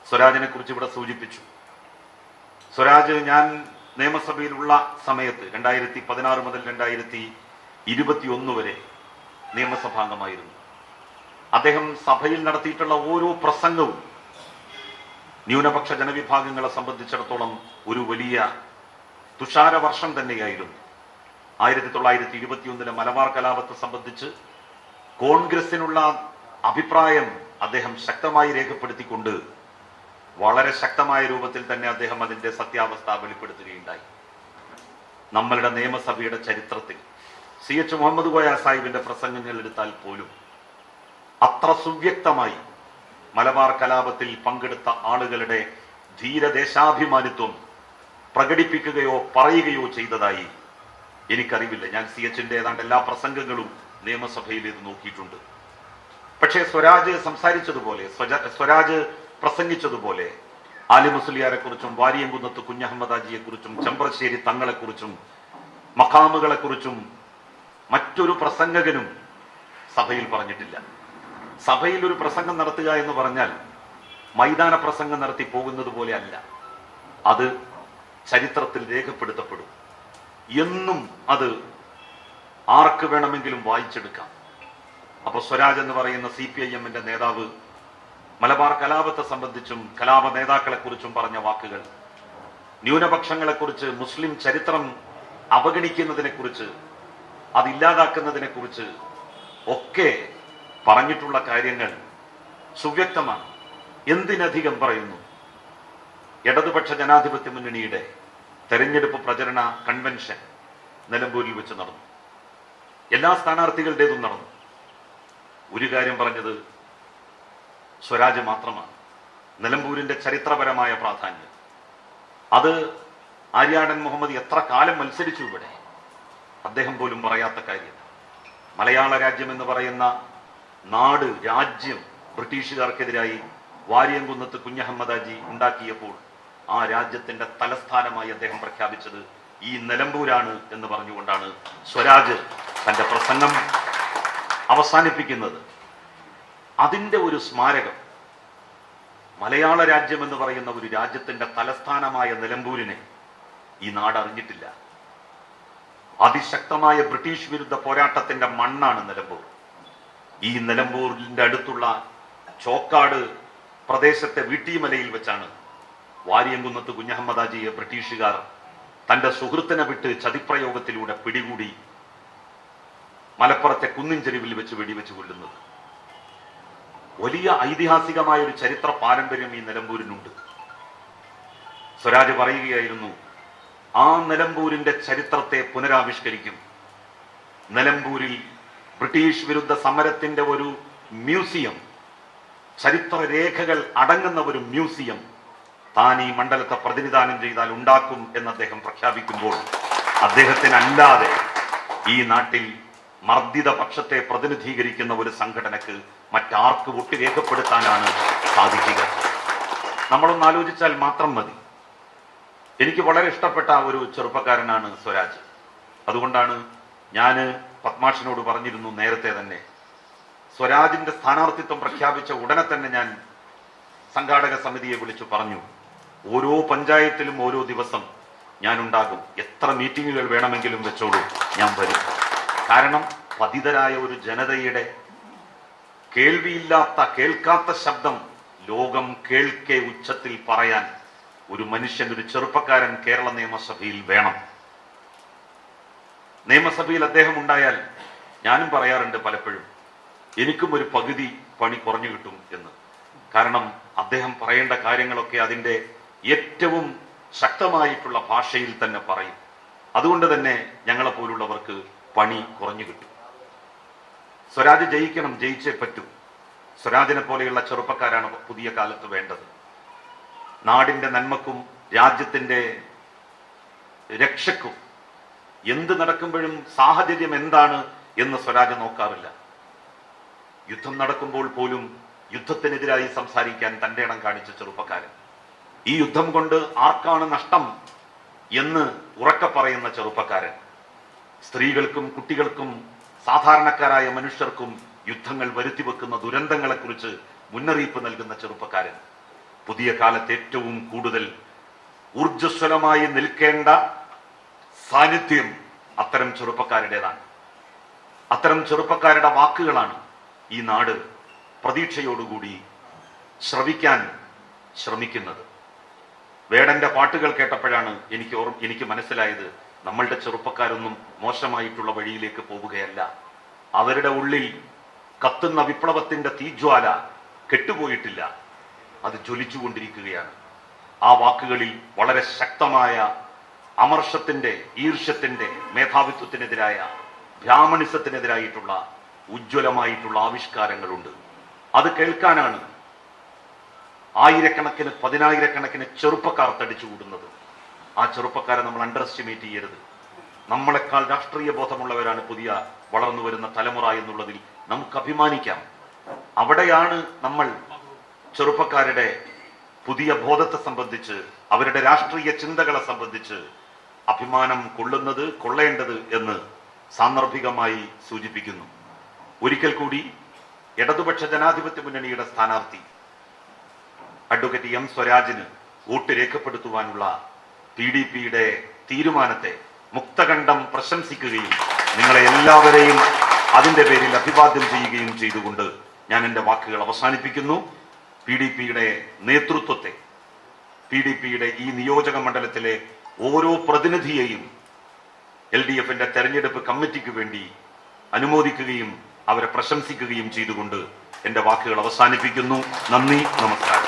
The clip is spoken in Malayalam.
സ്വരാജിനെ കുറിച്ച് ഇവിടെ സൂചിപ്പിച്ചു. സ്വരാജ് ഞാൻ നിയമസഭയിലുള്ള സമയത്ത് 2016 മുതൽ 2021 വരെ നിയമസഭാംഗമായിരുന്നു. അദ്ദേഹം സഭയിൽ നടത്തിയിട്ടുള്ള ഓരോ പ്രസംഗവും ന്യൂനപക്ഷ ജനവിഭാഗങ്ങളെ സംബന്ധിച്ചിടത്തോളം ഒരു വലിയ തുഷാര വർഷം തന്നെയായിരുന്നു. 1921 മലബാർ കലാപത്തെ സംബന്ധിച്ച് കോൺഗ്രസിനുള്ള അഭിപ്രായം അദ്ദേഹം ശക്തമായി രേഖപ്പെടുത്തിക്കൊണ്ട് വളരെ ശക്തമായ രൂപത്തിൽ തന്നെ അദ്ദേഹം അതിന്റെ സത്യാവസ്ഥ വെളിപ്പെടുത്തുകയുണ്ടായി. നമ്മളുടെ നിയമസഭയുടെ ചരിത്രത്തിൽ CH മുഹമ്മദ് കോയ സാഹിബിന്റെ പ്രസംഗങ്ങൾ എടുത്താൽ പോലും അത്ര സുവ്യക്തമായി മലബാർ കലാപത്തിൽ പങ്കെടുത്ത ആളുകളുടെ ധീരദേശാഭിമാനിത്വം പ്രകടിപ്പിക്കുകയോ പറയുകയോ ചെയ്തതായി എനിക്കറിവില്ല. ഞാൻ CHന്റെ ഏതാണ്ട് എല്ലാ പ്രസംഗങ്ങളും നിയമസഭയിൽ ഇത് നോക്കിയിട്ടുണ്ട്. പക്ഷേ സ്വരാജ് സംസാരിച്ചതുപോലെ, സ്വരാജ് പ്രസംഗിച്ചതുപോലെ ആലി മുസ്ലിയാരെ കുറിച്ചും വാരിയംകുന്നത്ത് കുഞ്ഞഹമ്മദ് ഹാജിയെ കുറിച്ചും ചെമ്പ്രശ്ശേരി തങ്ങളെ കുറിച്ചും മഖാമുകളെ കുറിച്ചും മറ്റൊരു പ്രസംഗകനും സഭയിൽ പറഞ്ഞിട്ടില്ല. സഭയിൽ ഒരു പ്രസംഗം നടത്തുക എന്ന് പറഞ്ഞാൽ മൈതാന പ്രസംഗം നടത്തി പോകുന്നത് പോലെ അല്ല. അത് ചരിത്രത്തിൽ രേഖപ്പെടുത്തപ്പെടും. എന്നും അത് ആർക്ക് വേണമെങ്കിലും വായിച്ചെടുക്കാം. അപ്പൊ സ്വരാജ് എന്ന് പറയുന്ന CPIM-ന്റെ നേതാവ് മലബാർ കലാപത്തെ സംബന്ധിച്ചും കലാപ നേതാക്കളെ കുറിച്ചും പറഞ്ഞ വാക്കുകൾ, ന്യൂനപക്ഷങ്ങളെ കുറിച്ച്, മുസ്ലിം ചരിത്രം അവഗണിക്കുന്നതിനെ കുറിച്ച്, അതില്ലാതാക്കുന്നതിനെ കുറിച്ച് ഒക്കെ പറഞ്ഞിട്ടുള്ള കാര്യങ്ങൾ സുവ്യക്തമാണ്. എന്തിനധികം പറയുന്നു, ഇടതുപക്ഷ ജനാധിപത്യ മുന്നണിയുടെ തെരഞ്ഞെടുപ്പ് പ്രചരണ കൺവെൻഷൻ നിലമ്പൂരിൽ വെച്ച് നടന്നു. എല്ലാ സ്ഥാനാർത്ഥികളുടേതും നടന്നു. ഒരു കാര്യം പറഞ്ഞത് സ്വരാജ് മാത്രമാണ്. നിലമ്പൂരിന്റെ ചരിത്രപരമായ പ്രാധാന്യം, അത് ആര്യാടൻ മുഹമ്മദ് എത്ര കാലം മത്സരിച്ചു ഇവിടെ, അദ്ദേഹം പോലും പറയാത്ത കാര്യം. മലയാള രാജ്യം എന്ന് പറയുന്ന നാട്, രാജ്യം ബ്രിട്ടീഷുകാർക്കെതിരായി വാരിയംകുന്നത്ത് കുഞ്ഞഹമ്മദ് ഹാജി ഉണ്ടാക്കിയപ്പോൾ ആ രാജ്യത്തിന്റെ തലസ്ഥാനമായി അദ്ദേഹം പ്രഖ്യാപിച്ചത് ഈ നിലമ്പൂരാണ് എന്ന് പറഞ്ഞുകൊണ്ടാണ് സ്വരാജ് തന്റെ പ്രസംഗം അവസാനിപ്പിക്കുന്നത്. അതിന്റെ ഒരു സ്മാരകം, മലയാള രാജ്യം എന്ന് പറയുന്ന ഒരു രാജ്യത്തിന്റെ തലസ്ഥാനമായ നിലമ്പൂരിനെ ഈ നാട് അറിഞ്ഞിട്ടില്ല. അതിശക്തമായ ബ്രിട്ടീഷ് വിരുദ്ധ പോരാട്ടത്തിന്റെ മണ്ണാണ് നിലമ്പൂർ. ഈ നിലമ്പൂരിന്റെ അടുത്തുള്ള ചോക്കാട് പ്രദേശത്തെ വീട്ടിമലയിൽ വെച്ചാണ് വാരിയംകുന്നത്ത് കുഞ്ഞഹമ്മദ് ഹാജിയെ ബ്രിട്ടീഷുകാർ തന്റെ സുഹൃത്തിനെ വിട്ട് ചതിപ്രയോഗത്തിലൂടെ പിടികൂടി മലപ്പുറത്തെ കുന്നിൻ ചെരുവിൽ വെച്ച് വെടിവെച്ച് കൊല്ലുന്നത്. വലിയ ഐതിഹാസികമായ ഒരു ചരിത്ര പാരമ്പര്യം ഈ നിലമ്പൂരിനുണ്ട്. സ്വരാജ് പറയുകയായിരുന്നു, ആ നിലമ്പൂരിന്റെ ചരിത്രത്തെ പുനരാവിഷ്കരിക്കും. നിലമ്പൂരിൽ ബ്രിട്ടീഷ് വിരുദ്ധ സമരത്തിന്റെ ഒരു മ്യൂസിയം, ചരിത്ര രേഖകൾ അടങ്ങുന്ന ഒരു മ്യൂസിയം താൻ ഈ മണ്ഡലത്തെ പ്രതിനിധാനം ചെയ്താൽ ഉണ്ടാക്കും എന്ന് അദ്ദേഹം പ്രഖ്യാപിക്കുമ്പോൾ അദ്ദേഹത്തിനല്ലാതെ ഈ നാട്ടിൽ മർദ്ദിത പക്ഷത്തെ പ്രതിനിധീകരിക്കുന്ന ഒരു സംഘടനക്ക് മറ്റാർക്ക് വോട്ട് രേഖപ്പെടുത്താനാണ് സാധിക്കുക? നമ്മളൊന്ന് ആലോചിച്ചാൽ മാത്രം മതി. എനിക്ക് വളരെ ഇഷ്ടപ്പെട്ട ഒരു ചെറുപ്പക്കാരനാണ് സ്വരാജ്. അതുകൊണ്ടാണ് ഞാൻ പത്മാഷിനോട് പറഞ്ഞിരുന്നു നേരത്തെ തന്നെ, സ്വരാജിന്റെ സ്ഥാനാർത്ഥിത്വം പ്രഖ്യാപിച്ച ഉടനെ തന്നെ ഞാൻ സംഘാടക സമിതിയെ വിളിച്ചു പറഞ്ഞു, ഓരോ പഞ്ചായത്തിലും ഓരോ ദിവസം ഞാൻ ഉണ്ടാകും, എത്ര മീറ്റിങ്ങുകൾ വേണമെങ്കിലും വെച്ചോളൂ, ഞാൻ വരും. കാരണം പതിതരായ ഒരു ജനതയുടെ കേൾവിയില്ലാത്ത, കേൾക്കാത്ത ശബ്ദം ലോകം കേൾക്കെ ഉച്ചത്തിൽ പറയാൻ ഒരു മനുഷ്യൻ, ഒരു ചെറുപ്പക്കാരൻ കേരള നിയമസഭയിൽ വേണം. നിയമസഭയിൽ അദ്ദേഹം ഉണ്ടായാൽ ഞാനും പറയാറുണ്ട് പലപ്പോഴും, എനിക്കും ഒരു പകുതി പണി കുറഞ്ഞു കിട്ടും എന്ന്. കാരണം അദ്ദേഹം പറയേണ്ട കാര്യങ്ങളൊക്കെ അതിന്റെ ഏറ്റവും ശക്തമായിട്ടുള്ള ഭാഷയിൽ തന്നെ പറയും. അതുകൊണ്ട് തന്നെ ഞങ്ങളെ പോലുള്ളവർക്ക് പണി കുറഞ്ഞു കിട്ടും. സ്വരാജ് ജയിക്കണം, ജയിച്ചേ പറ്റൂ. സ്വരാജിനെ പോലെയുള്ള ചെറുപ്പക്കാരാണ് പുതിയ കാലത്ത് വേണ്ടത്. നാടിന്റെ നന്മക്കും രാജ്യത്തിന്റെ രക്ഷയ്ക്കും എന്ത് നടക്കുമ്പോഴും സാഹചര്യം എന്താണ് എന്ന് സ്വരാജ് നോക്കാറില്ല. യുദ്ധം നടക്കുമ്പോൾ പോലും യുദ്ധത്തിനെതിരായി സംസാരിക്കാൻ തന്റെ ഇടം കാണിച്ച ചെറുപ്പക്കാരൻ, ഈ യുദ്ധം കൊണ്ട് ആർക്കാണ് നഷ്ടം എന്ന് ഉറക്കെ പറയുന്ന ചെറുപ്പക്കാരൻ, സ്ത്രീകൾക്കും കുട്ടികൾക്കും സാധാരണക്കാരായ മനുഷ്യർക്കും യുദ്ധങ്ങൾ വരുത്തിവെക്കുന്ന ദുരന്തങ്ങളെക്കുറിച്ച് മുന്നറിയിപ്പ് നൽകുന്ന ചെറുപ്പക്കാരൻ, പുതിയ കാലത്ത് ഏറ്റവും കൂടുതൽ ഊർജ്ജസ്വലമായി നിൽക്കേണ്ട സാന്നിധ്യം അത്തരം ചെറുപ്പക്കാരുടേതാണ്. അത്തരം ചെറുപ്പക്കാരുടെ വാക്കുകളാണ് ഈ നാട് പ്രതീക്ഷയോടുകൂടി ശ്രവിക്കാൻ ശ്രമിക്കുന്നത്. വേടന്റെ പാട്ടുകൾ കേട്ടപ്പോഴാണ് എനിക്ക് മനസ്സിലായത്, നമ്മളുടെ ചെറുപ്പക്കാരൊന്നും മോശമായിട്ടുള്ള വഴിയിലേക്ക് പോവുകയല്ല. അവരുടെ ഉള്ളിൽ കത്തുന്ന വിപ്ലവത്തിന്റെ തീജ്വാല കെട്ടുപോയിട്ടില്ല, അത് ജ്വലിച്ചുകൊണ്ടിരിക്കുകയാണ്. ആ വാക്കുകളിൽ വളരെ ശക്തമായ അമർഷത്തിന്റെ, ഈർഷ്യത്തിന്റെ, മേധാവിത്വത്തിനെതിരായ, ബ്രാഹ്മണിസത്തിനെതിരായിട്ടുള്ള ഉജ്ജ്വലമായിട്ടുള്ള ആവിഷ്കാരങ്ങളുണ്ട്. അത് കേൾക്കാനാണ് ആയിരക്കണക്കിന്, പതിനായിരക്കണക്കിന് ചെറുപ്പക്കാർ തടിച്ചുകൂടുന്നത്. ആ ചെറുപ്പക്കാരെ നമ്മൾ അണ്ടർ എസ്റ്റിമേറ്റ് ചെയ്യരുത്. നമ്മളെക്കാൾ രാഷ്ട്രീയ ബോധമുള്ളവരാണ് പുതിയ വളർന്നു വരുന്ന തലമുറ എന്നുള്ളതിൽ നമുക്ക് അഭിമാനിക്കാം. അവിടെയാണ് നമ്മൾ ചെറുപ്പക്കാരുടെ പുതിയ ബോധത്തെ സംബന്ധിച്ച്, അവരുടെ രാഷ്ട്രീയ ചിന്തകളെ സംബന്ധിച്ച് അഭിമാനം കൊള്ളേണ്ടത് എന്ന് സാന്ദർഭികമായി സൂചിപ്പിക്കുന്നു. ഒരിക്കൽ കൂടി ഇടതുപക്ഷ ജനാധിപത്യ മുന്നണിയുടെ സ്ഥാനാർത്ഥി അഡ്വക്കേറ്റ് എം സ്വരാജിന് വോട്ട് രേഖപ്പെടുത്തുവാനുള്ള PDPയുടെ തീരുമാനത്തെ മുക്തകണ്ഠം പ്രശംസിക്കുകയും നിങ്ങളെ എല്ലാവരെയും അതിന്റെ പേരിൽ അഭിവാദ്യം ചെയ്യുകയും ചെയ്തുകൊണ്ട് ഞാൻ എന്റെ വാക്കുകൾ അവസാനിപ്പിക്കുന്നു. PDPയുടെ നേതൃത്വത്തെ, PDPയുടെ ഈ നിയോജക മണ്ഡലത്തിലെ ഓരോ പ്രതിനിധിയെയും LDFന്റെ തെരഞ്ഞെടുപ്പ് കമ്മിറ്റിക്ക് വേണ്ടി അനുമോദിക്കുകയും അവരെ പ്രശംസിക്കുകയും ചെയ്തുകൊണ്ട് എന്റെ വാക്കുകൾ അവസാനിപ്പിക്കുന്നു. നന്ദി, നമസ്കാരം.